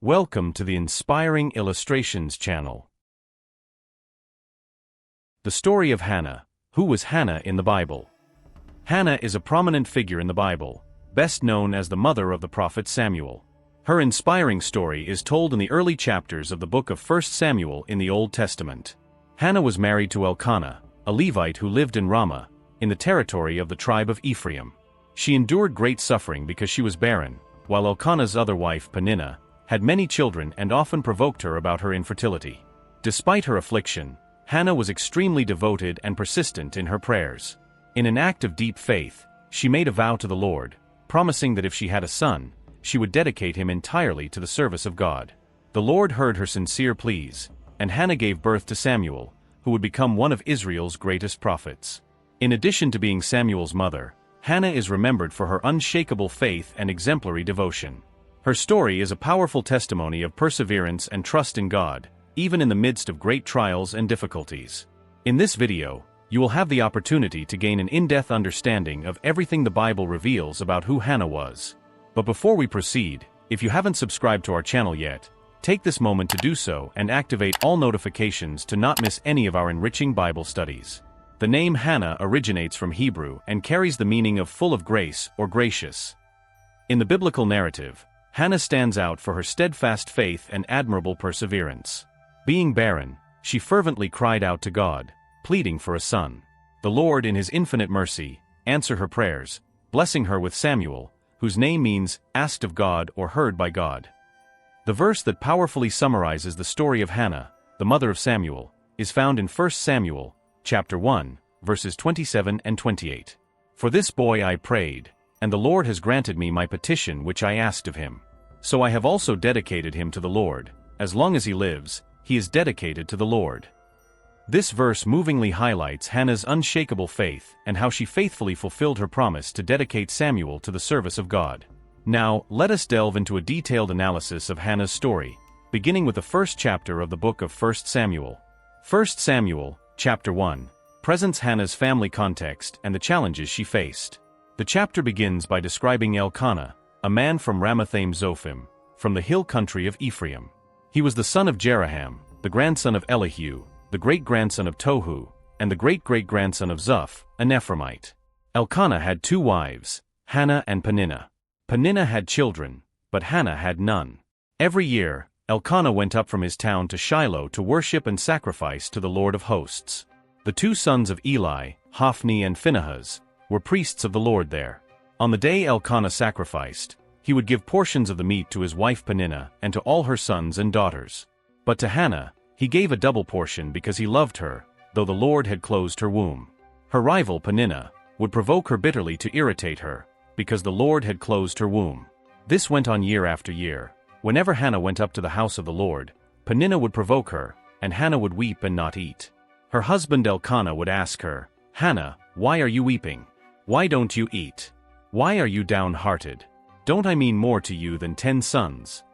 Welcome to the Inspiring Illustrations channel. The story of Hannah. Who was Hannah in the Bible? Hannah is a prominent figure in the Bible, best known as the mother of the prophet Samuel. Her inspiring story is told in the early chapters of the book of 1 Samuel in the Old Testament. Hannah was married to Elkanah, a Levite who lived in Ramah, in the territory of the tribe of Ephraim. She endured great suffering because she was barren, while Elkanah's other wife, Peninnah, had many children and often provoked her about her infertility. Despite her affliction, Hannah was extremely devoted and persistent in her prayers. In an act of deep faith, she made a vow to the Lord, promising that if she had a son, she would dedicate him entirely to the service of God. The Lord heard her sincere pleas, and Hannah gave birth to Samuel, who would become one of Israel's greatest prophets. In addition to being Samuel's mother, Hannah is remembered for her unshakable faith and exemplary devotion. Her story is a powerful testimony of perseverance and trust in God, even in the midst of great trials and difficulties. In this video, you will have the opportunity to gain an in-depth understanding of everything the Bible reveals about who Hannah was. But before we proceed, if you haven't subscribed to our channel yet, take this moment to do so and activate all notifications to not miss any of our enriching Bible studies. The name Hannah originates from Hebrew and carries the meaning of full of grace or gracious. In the biblical narrative, Hannah stands out for her steadfast faith and admirable perseverance. Being barren, she fervently cried out to God, pleading for a son. The Lord, in his infinite mercy, answered her prayers, blessing her with Samuel, whose name means asked of God or heard by God. The verse that powerfully summarizes the story of Hannah, the mother of Samuel, is found in 1 Samuel, chapter 1, verses 27 and 28. For this boy I prayed, and the Lord has granted me my petition which I asked of him. So I have also dedicated him to the Lord. As long as he lives, he is dedicated to the Lord. This verse movingly highlights Hannah's unshakable faith and how she faithfully fulfilled her promise to dedicate Samuel to the service of God. Now, let us delve into a detailed analysis of Hannah's story, beginning with the first chapter of the book of 1 Samuel. 1 Samuel, chapter 1, presents Hannah's family context and the challenges she faced. The chapter begins by describing Elkanah, a man from Ramathaim-Zophim, from the hill country of Ephraim. He was the son of Jeraham, the grandson of Elihu, the great-grandson of Tohu, and the great-great-grandson of Zuph, an Ephraimite. Elkanah had two wives, Hannah and Peninnah. Peninnah had children, but Hannah had none. Every year, Elkanah went up from his town to Shiloh to worship and sacrifice to the Lord of hosts. The two sons of Eli, Hophni and Phinehas, were priests of the Lord there. On the day Elkanah sacrificed, he would give portions of the meat to his wife Peninnah and to all her sons and daughters. But to Hannah, he gave a double portion because he loved her, though the Lord had closed her womb. Her rival Peninnah would provoke her bitterly to irritate her, because the Lord had closed her womb. This went on year after year. Whenever Hannah went up to the house of the Lord, Peninnah would provoke her, and Hannah would weep and not eat. Her husband Elkanah would ask her, "Hannah, why are you weeping? Why don't you eat? Why are you downhearted? Don't I mean more to you than 10 sons?"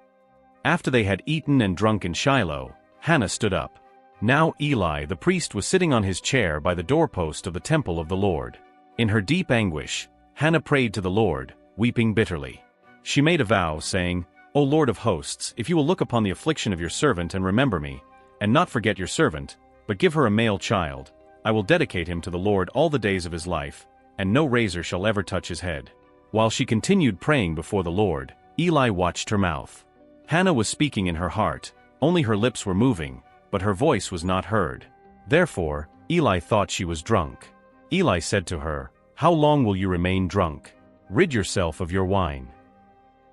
After they had eaten and drunk in Shiloh, Hannah stood up. Now Eli the priest was sitting on his chair by the doorpost of the temple of the Lord. In her deep anguish, Hannah prayed to the Lord, weeping bitterly. She made a vow, saying, "O Lord of hosts, if you will look upon the affliction of your servant and remember me, and not forget your servant, but give her a male child, I will dedicate him to the Lord all the days of his life, and no razor shall ever touch his head." While she continued praying before the Lord, Eli watched her mouth. Hannah was speaking in her heart, only her lips were moving, but her voice was not heard. Therefore, Eli thought she was drunk. Eli said to her, "How long will you remain drunk? Rid yourself of your wine."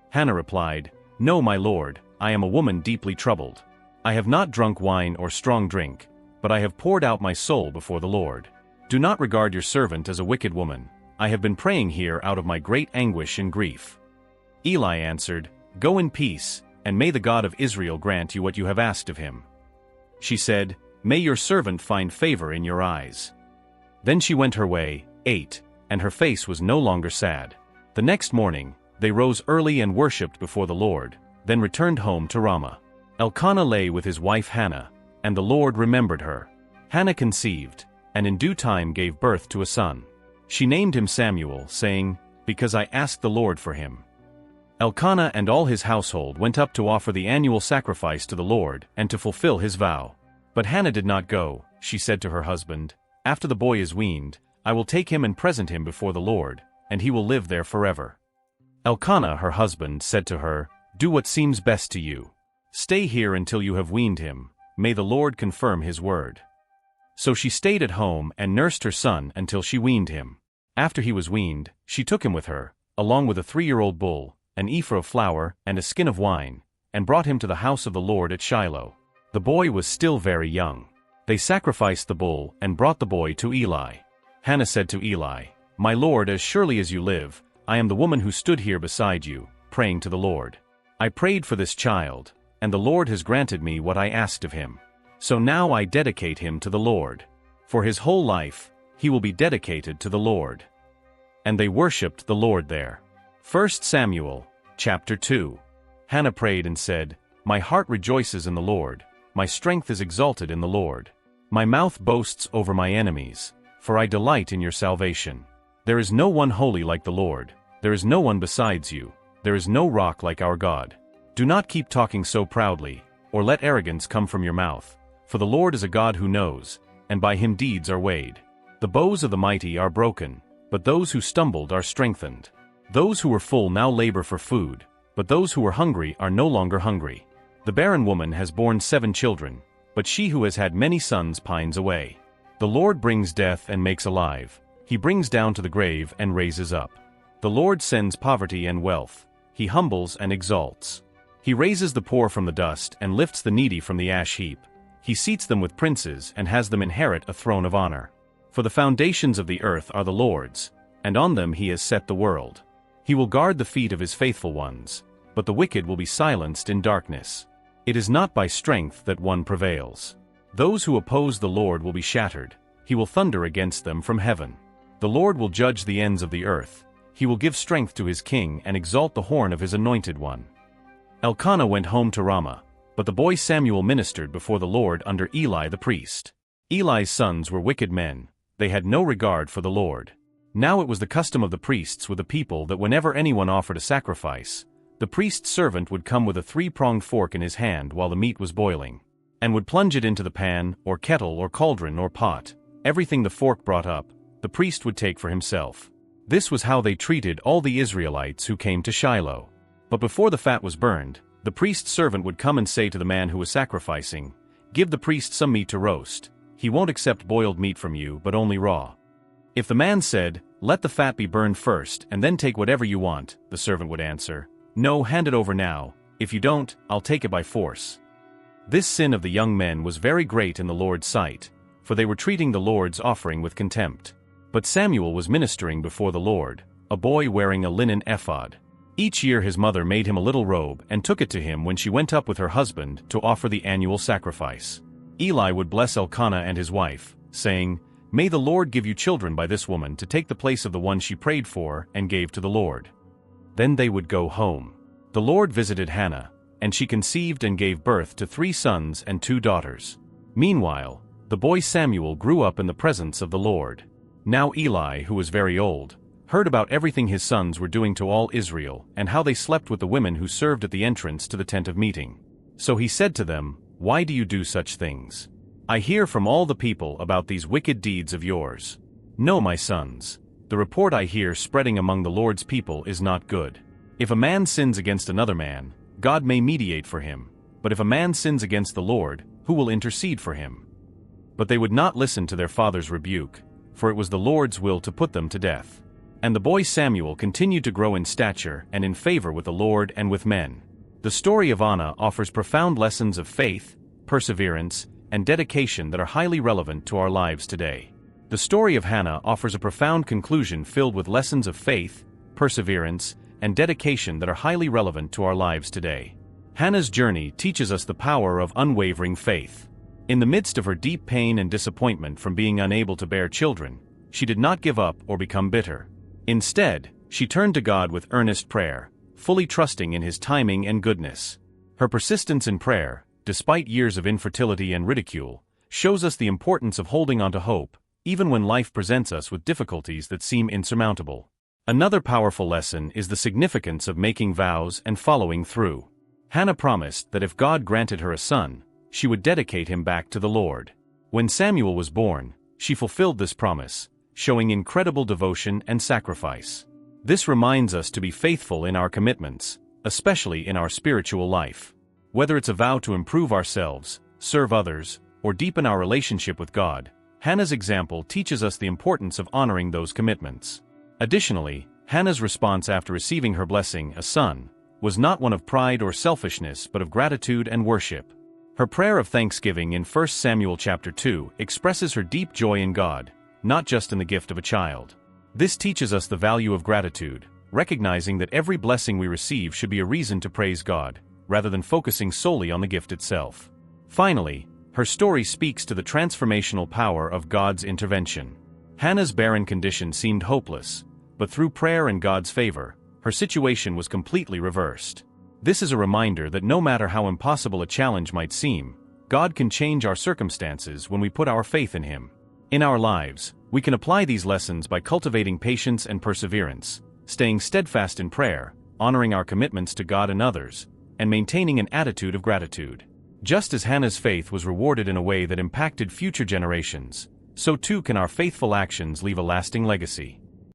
Hannah replied, "No, my lord, I am a woman deeply troubled. I have not drunk wine or strong drink, but I have poured out my soul before the Lord. Do not regard your servant as a wicked woman. I have been praying here out of my great anguish and grief." Eli answered, "Go in peace, and may the God of Israel grant you what you have asked of him." She said, "May your servant find favor in your eyes." Then she went her way, ate, and her face was no longer sad. The next morning, they rose early and worshipped before the Lord, then returned home to Ramah. Elkanah lay with his wife Hannah, and the Lord remembered her. Hannah conceived, and in due time gave birth to a son. She named him Samuel, saying, "Because I asked the Lord for him." Elkanah and all his household went up to offer the annual sacrifice to the Lord and to fulfill his vow. But Hannah did not go. She said to her husband, "After the boy is weaned, I will take him and present him before the Lord, and he will live there forever." Elkanah, her husband, said to her, "Do what seems best to you. Stay here until you have weaned him. May the Lord confirm his word." So she stayed at home and nursed her son until she weaned him. After he was weaned, she took him with her, along with a 3-year-old bull, an ephah of flour, and a skin of wine, and brought him to the house of the Lord at Shiloh. The boy was still very young. They sacrificed the bull and brought the boy to Eli. Hannah said to Eli, "My lord, as surely as you live, I am the woman who stood here beside you, praying to the Lord. I prayed for this child, and the Lord has granted me what I asked of him. So now I dedicate him to the Lord. For his whole life, he will be dedicated to the Lord." And they worshipped the Lord there. 1 Samuel, chapter 2. Hannah prayed and said, "My heart rejoices in the Lord, my strength is exalted in the Lord. My mouth boasts over my enemies, for I delight in your salvation. There is no one holy like the Lord, there is no one besides you, there is no rock like our God. Do not keep talking so proudly, or let arrogance come from your mouth, for the Lord is a God who knows, and by him deeds are weighed. The bows of the mighty are broken, but those who stumbled are strengthened. Those who were full now labor for food, but those who were hungry are no longer hungry. The barren woman has borne 7 children, but she who has had many sons pines away. The Lord brings death and makes alive. He brings down to the grave and raises up. The Lord sends poverty and wealth. He humbles and exalts. He raises the poor from the dust and lifts the needy from the ash heap. He seats them with princes and has them inherit a throne of honor. For the foundations of the earth are the Lord's, and on them he has set the world. He will guard the feet of his faithful ones, but the wicked will be silenced in darkness. It is not by strength that one prevails. Those who oppose the Lord will be shattered. He will thunder against them from heaven. The Lord will judge the ends of the earth. He will give strength to his king and exalt the horn of his anointed one. Elkanah went home to Ramah, but the boy Samuel ministered before the Lord under Eli the priest. Eli's sons were wicked men. They had no regard for the Lord. Now it was the custom of the priests with the people that whenever anyone offered a sacrifice, the priest's servant would come with a 3-pronged fork in his hand while the meat was boiling, and would plunge it into the pan, or kettle, or cauldron, or pot. Everything the fork brought up, the priest would take for himself. This was how they treated all the Israelites who came to Shiloh. But before the fat was burned, the priest's servant would come and say to the man who was sacrificing, "Give the priest some meat to roast. He won't accept boiled meat from you, but only raw." If the man said, "Let the fat be burned first and then take whatever you want," the servant would answer, "No, hand it over now. If you don't, I'll take it by force." This sin of the young men was very great in the Lord's sight, for they were treating the Lord's offering with contempt. But Samuel was ministering before the Lord, a boy wearing a linen ephod. Each year his mother made him a little robe and took it to him when she went up with her husband to offer the annual sacrifice. Eli would bless Elkanah and his wife, saying, "May the Lord give you children by this woman to take the place of the one she prayed for and gave to the Lord." Then they would go home. The Lord visited Hannah, and she conceived and gave birth to 3 sons and 2 daughters. Meanwhile, the boy Samuel grew up in the presence of the Lord. Now Eli, who was very old, heard about everything his sons were doing to all Israel and how they slept with the women who served at the entrance to the tent of meeting. So he said to them, "Why do you do such things? I hear from all the people about these wicked deeds of yours. No, my sons, the report I hear spreading among the Lord's people is not good. If a man sins against another man, God may mediate for him, but if a man sins against the Lord, who will intercede for him?" But they would not listen to their father's rebuke, for it was the Lord's will to put them to death. And the boy Samuel continued to grow in stature and in favor with the Lord and with men. The story of Anna offers profound lessons of faith, perseverance, and dedication that are highly relevant to our lives today. The story of Hannah offers a profound conclusion filled with lessons of faith, perseverance, and dedication that are highly relevant to our lives today. Hannah's journey teaches us the power of unwavering faith. In the midst of her deep pain and disappointment from being unable to bear children, she did not give up or become bitter. Instead, she turned to God with earnest prayer, fully trusting in His timing and goodness. Her persistence in prayer, despite years of infertility and ridicule, shows us the importance of holding on to hope, even when life presents us with difficulties that seem insurmountable. Another powerful lesson is the significance of making vows and following through. Hannah promised that if God granted her a son, she would dedicate him back to the Lord. When Samuel was born, she fulfilled this promise, showing incredible devotion and sacrifice. This reminds us to be faithful in our commitments, especially in our spiritual life. Whether it's a vow to improve ourselves, serve others, or deepen our relationship with God, Hannah's example teaches us the importance of honoring those commitments. Additionally, Hannah's response after receiving her blessing, a son, was not one of pride or selfishness but of gratitude and worship. Her prayer of thanksgiving in 1 Samuel chapter 2 expresses her deep joy in God, not just in the gift of a child. This teaches us the value of gratitude, recognizing that every blessing we receive should be a reason to praise God, rather than focusing solely on the gift itself. Finally, her story speaks to the transformational power of God's intervention. Hannah's barren condition seemed hopeless, but through prayer and God's favor, her situation was completely reversed. This is a reminder that no matter how impossible a challenge might seem, God can change our circumstances when we put our faith in Him. In our lives, we can apply these lessons by cultivating patience and perseverance, staying steadfast in prayer, honoring our commitments to God and others, and maintaining an attitude of gratitude. Just as Hannah's faith was rewarded in a way that impacted future generations, so too can our faithful actions leave a lasting legacy.